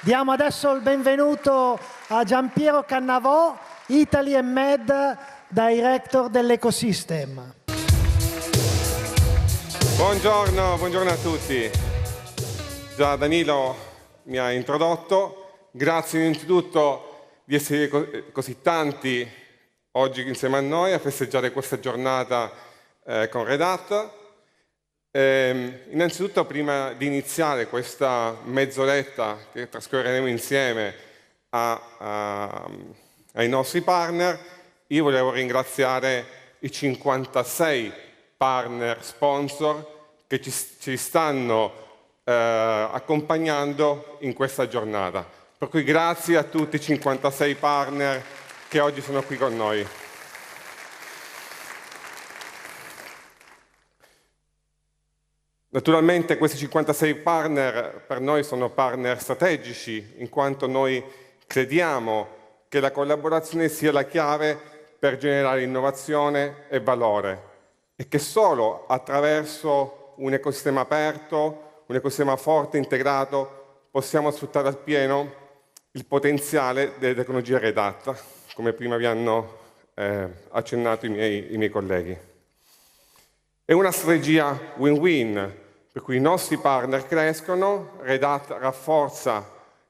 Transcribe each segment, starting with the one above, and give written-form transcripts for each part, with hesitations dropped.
Diamo adesso il benvenuto a Giampiero Cannavò, Italy and Med Director dell'Ecosystem. Buongiorno a tutti. Già Danilo mi ha introdotto. Grazie innanzitutto di essere così tanti oggi insieme a noi a festeggiare questa giornata con Red Hat. Innanzitutto, prima di iniziare questa mezz'oretta che trascorreremo insieme ai nostri partner, io volevo ringraziare i 56 partner sponsor che ci stanno accompagnando in questa giornata. Per cui grazie a tutti i 56 partner che oggi sono qui con noi. Naturalmente questi 56 partner per noi sono partner strategici, in quanto noi crediamo che la collaborazione sia la chiave per generare innovazione e valore e che solo attraverso un ecosistema aperto, un ecosistema forte e integrato possiamo sfruttare al pieno il potenziale delle tecnologie Red Hat, come prima vi hanno accennato i miei colleghi. È una strategia win-win, per cui i nostri partner crescono, Red Hat rafforza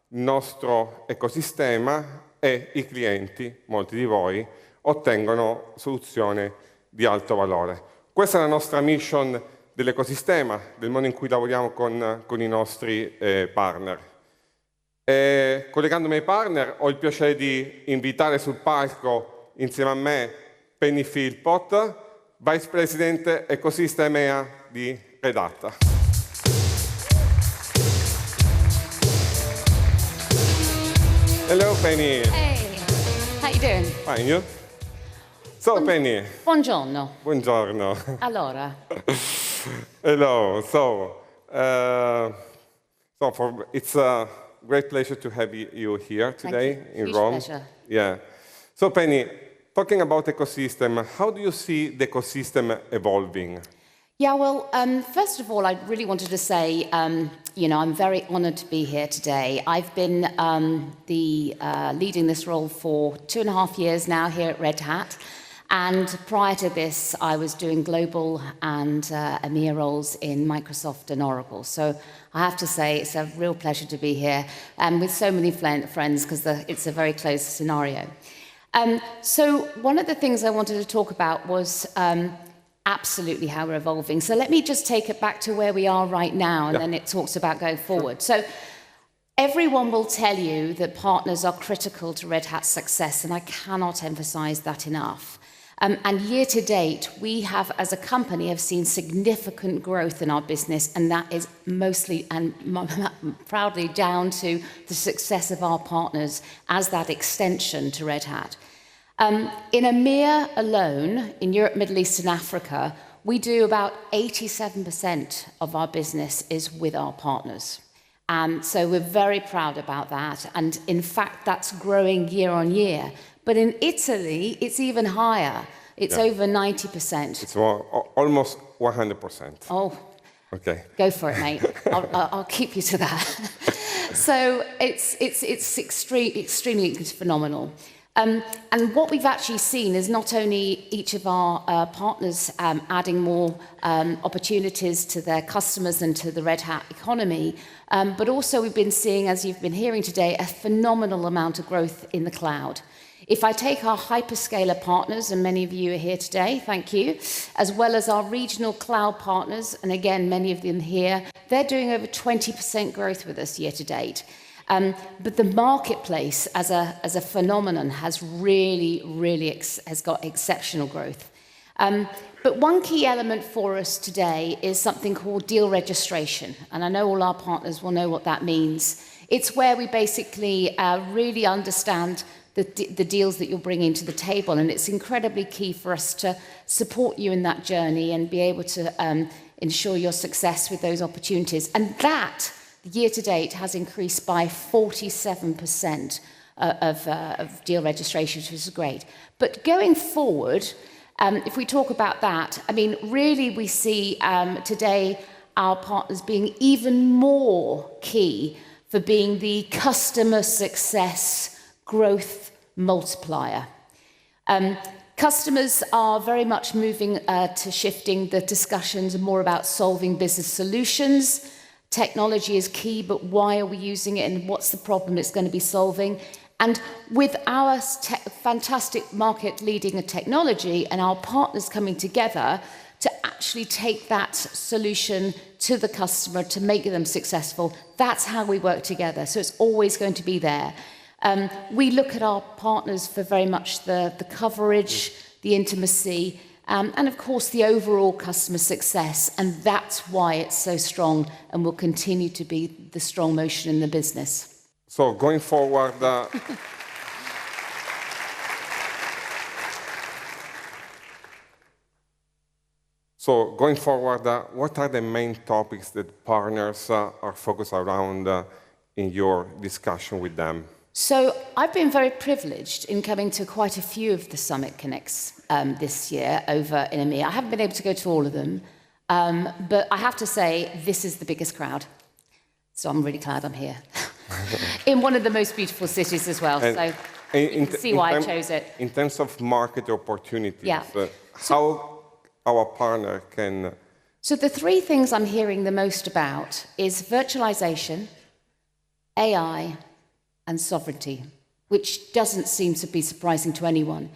il nostro ecosistema e i clienti, molti di voi, ottengono soluzioni di alto valore. Questa è la nostra mission dell'ecosistema, del modo in cui lavoriamo con i nostri partner. Collegandomi ai partner, ho il piacere di invitare sul palco insieme a me Penny Philpot, Vice President Ecosystem EMEA di Red Hat. Hello, Penny. Hey, how you doing? Fine, you? So, Penny. Buongiorno. Buongiorno. Allora. Hello. It's a great pleasure to have you here today in Huge Rome. pleasure. Yeah. So, Penny, talking about ecosystem, how do you see the ecosystem evolving? Yeah, well, first of all, I really wanted to say, I'm very honored to be here today. I've been leading this role for 2.5 years now here at Red Hat. And prior to this, I was doing global and EMEA roles in Microsoft and Oracle. So I have to say it's a real pleasure to be here with so many friends because it's a very close scenario. So one of the things I wanted to talk about was absolutely how we're evolving. So let me just take it back to where we are right now, and then it talks about going forward. So everyone will tell you that partners are critical to Red Hat's success, and I cannot emphasize that enough. And year to date, we have, as a company, have seen significant growth in our business, and that is mostly and proudly down to the success of our partners as that extension to Red Hat. In EMEA alone, in Europe, Middle East and Africa, we do about 87% of our business is with our partners. So we're very proud about that. And in fact, that's growing year on year. But in Italy, it's even higher. It's over 90%. It's almost 100%. Oh, okay. Go for it, mate. I'll keep you to that. So it's extremely phenomenal. And what we've actually seen is not only each of our partners adding more opportunities to their customers and to the Red Hat economy, but also we've been seeing, as you've been hearing today, a phenomenal amount of growth in the cloud. If I take our hyperscaler partners, and many of you are here today, thank you, as well as our regional cloud partners, and again, many of them here, they're doing over 20% growth with us year to date. But the marketplace as a phenomenon has really has got exceptional growth. But one key element for us today is something called deal registration. And I know all our partners will know what that means. It's where we basically really understand the deals that you're bringing to the table. And it's incredibly key for us to support you in that journey and be able to ensure your success with those opportunities. And that, year to date, has increased by 47% of deal registrations, which is great. But going forward, if we talk about that, I mean, really we see today our partners being even more key for being the customer success growth multiplier. Customers are very much moving to shifting the discussions more about solving business solutions. Technology is key, but why are we using it and what's the problem it's going to be solving? And with our fantastic market-leading technology and our partners coming together to actually take that solution to the customer to make them successful, that's how we work together. So it's always going to be there. We look at our partners for very much the coverage, the intimacy, and of course the overall customer success, and that's why it's so strong and will continue to be the strong motion in the business. So going forward, what are the main topics that partners are focused around in your discussion with them? So I've been very privileged in coming to quite a few of the Summit Connects this year over in EMEA. I haven't been able to go to all of them, but I have to say this is the biggest crowd. So I'm really glad I'm here. In one of the most beautiful cities as well, and so you can see why I chose it. In terms of market opportunities, Yeah. How our partner can... So the three things I'm hearing the most about is virtualization, AI, and sovereignty, which doesn't seem to be surprising to anyone.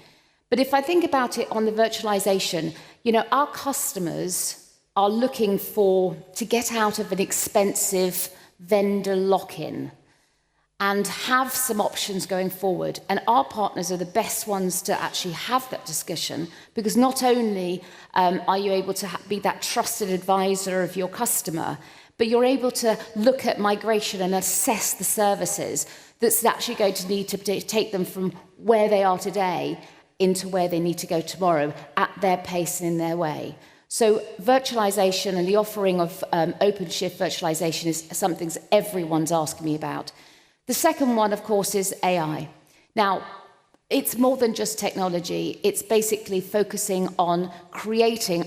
But if I think about it on the virtualization, you know, our customers are looking to get out of an expensive vendor lock-in and have some options going forward. And our partners are the best ones to actually have that discussion, because not only are you able to be that trusted advisor of your customer, but you're able to look at migration and assess the services that's actually going to need to take them from where they are today into where they need to go tomorrow at their pace and in their way. So virtualization and the offering of OpenShift virtualization is something that everyone's asking me about. The second one, of course, is AI. Now, it's more than just technology. It's basically focusing on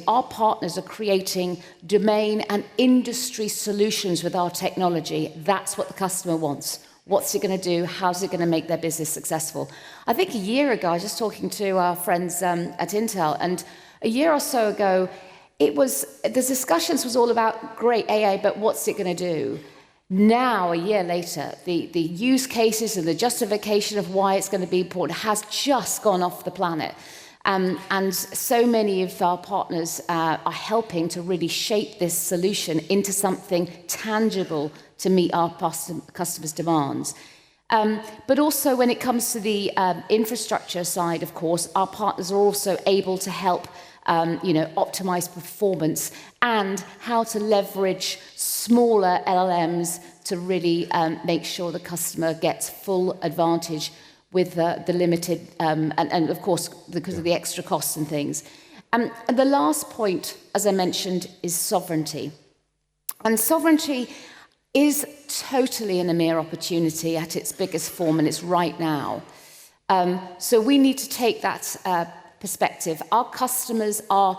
our partners are creating domain and industry solutions with our technology. That's what the customer wants. What's it going to do? How's it going to make their business successful? I think a year ago, I was just talking to our friends at Intel, and a year or so ago, the discussions was all about great AI, but what's it going to do? Now, a year later, the use cases and the justification of why it's going to be important has just gone off the planet. And so many of our partners are helping to really shape this solution into something tangible to meet our customers' demands. But also when it comes to the infrastructure side, of course, our partners are also able to help optimize performance and how to leverage smaller LLMs to really make sure the customer gets full advantage with the limited, and of course, because of the extra costs and things. And the last point, as I mentioned, is sovereignty. And sovereignty is totally an EMEA opportunity at its biggest form, and it's right now. So we need to take that perspective. Our customers are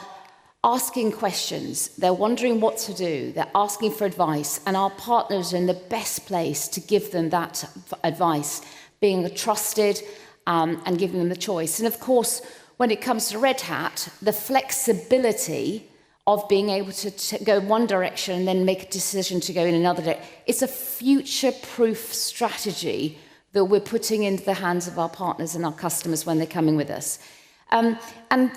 asking questions. They're wondering what to do. They're asking for advice, and our partners are in the best place to give them that advice, being trusted and giving them the choice. And of course, when it comes to Red Hat, the flexibility of being able to go in one direction and then make a decision to go in another direction, it's a future-proof strategy that we're putting into the hands of our partners and our customers when they're coming with us. And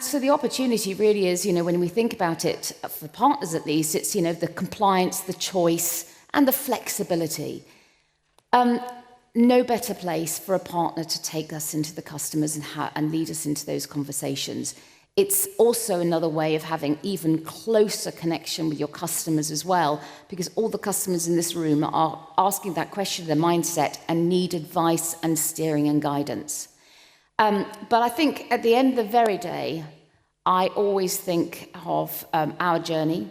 so the opportunity really is, when we think about it, for partners at least, it's, the compliance, the choice, and the flexibility. No better place for a partner to take us into the customers and lead us into those conversations. It's also another way of having even closer connection with your customers as well, because all the customers in this room are asking that question, their mindset, and need advice and steering and guidance. But I think at the end of the very day, I always think of our journey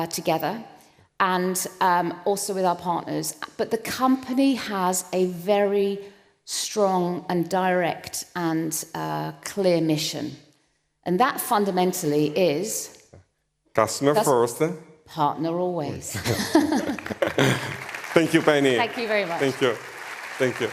together and also with our partners. But the company has a very strong and direct and clear mission. And that fundamentally is... Customer first. Partner always. Thank you, Penny. Thank you very much. Thank you. Thank you.